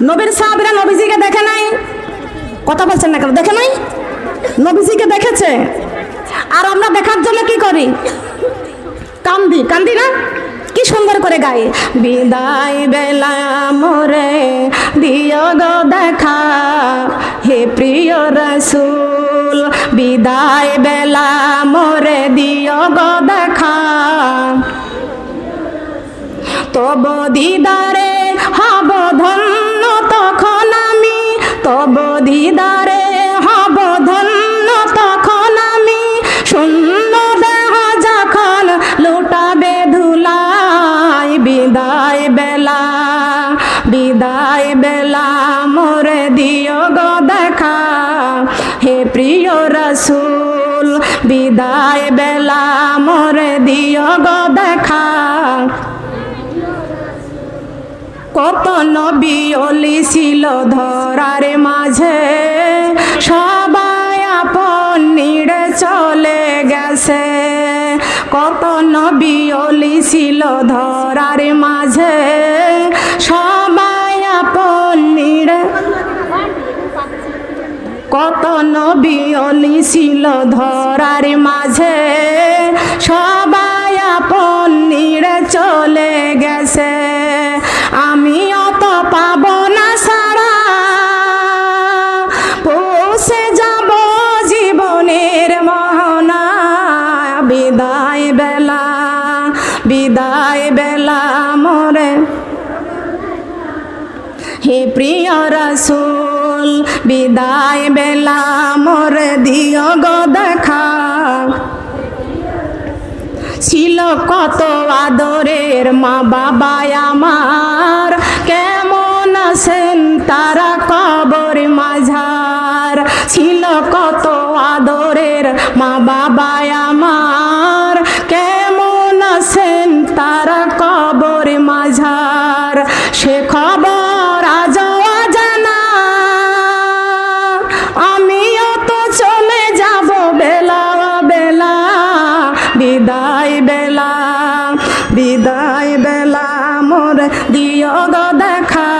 নবীর সাহাবীরা নবীজিকে দেখে নাই, কথা বলছেন না কেন? দেখে নাই, নবীজিকে দেখেছে। আর আমরা দেখার জন্য কি করি? কান্দি, কান্দি না? কি সুন্দর করে গাই, বিদায় বেলা মোরে দিও গো দেখা, হে প্রিয় রাসূল বিদায় বেলা মোরে দিও গো দেখা, তব দিদারে হব ধন্য তখন আমি, তব দিদারে হব ধন্য তখন আমি, শূন্য দেহ যখন লুটাবে ধুলাই, বিদায় বেলা বিদায় বেলা মোরে দিও গো দেখা, হে প্রিয় রাসূল বিদায় বেলা মোরে দিও গো দেখা। কত নবী ওলি ছিল ধরার মাঝে, সবাই আপন নিড়ে চলে গেছে। কত নবী ওলি ছিল ধরার মাঝে, সবাই আপন নিড়ে, কত নবী ওলি ছিল ধরার মাঝে, সবাই আপন নিড়ে চলে গেছে। আমি অত পাব না সারা, পৌঁছে যাব জীবনের মোহনা, বিদায় বেলা বিদায় বেলা মোরে, হে প্রিয় রাসূল বিদায় বেলা মোরে দিও গো দেখা। ছিল কত আদরের মা বাবা আমার, কেমন আছেন তারা কবর মাঝার। ছিল কত আদরের মা বাবা আমার, কেমন আছেন তারা কবর মাঝার। সে খবর আজও অজানা, আমিও তো চলে যাব বেলা বেলা, বিদায় বেলা বিদায় বেলা মোরে দিও গো দেখা,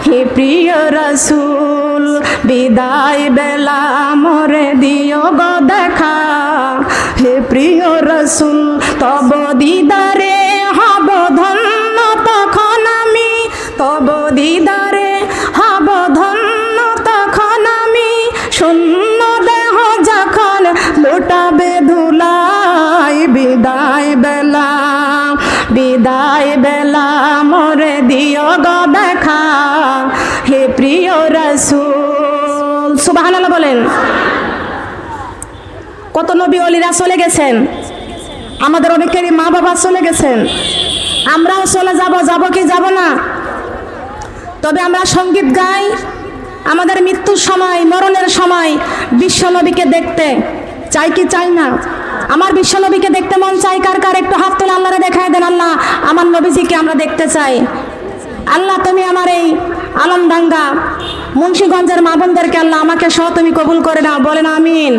হে প্রিয় রাসূল বিদায় বেলা মোরে দিও গো দেখা, হে প্রিয় রাসূল তব দিদারে হব ধন্য তখন আমি, তব দিদারে হব ধন্য তখন আমি, শূন্য দেহ যখন লুটাবে ধুলাই, বিদায় বেলা বিদায় বেলা মোরে দিও গো দেখা, হে প্রিয় রাসূল। সুবহানাল্লাহ বলেন। কত নবী ওলিরা চলে গেছেন, আমাদের অনেকেরই মা বাবা চলে গেছেন, আমরাও চলে যাব, যাব কি যাব না? তবে আমরা সঙ্গীত গাই আমাদের মৃত্যুর সময়, মরণের সময় বিশ্বনবীকে দেখতে চাই কি চাই না? আমার বিশ্বনবীকে দেখতে মন চাই কার কার? একটু হাত তুলে আল্লাহরে দেখায় দেন, আল্লাহ আমার নবীজিকে আমরা দেখতে চাই। আল্লাহ তুমি আমার এই আলমডাঙ্গা মুন্সিগঞ্জের মা বোনদেরকে আল্লাহ আমাকে সহ তুমি কবুল করে নাও, বলেন আমিন।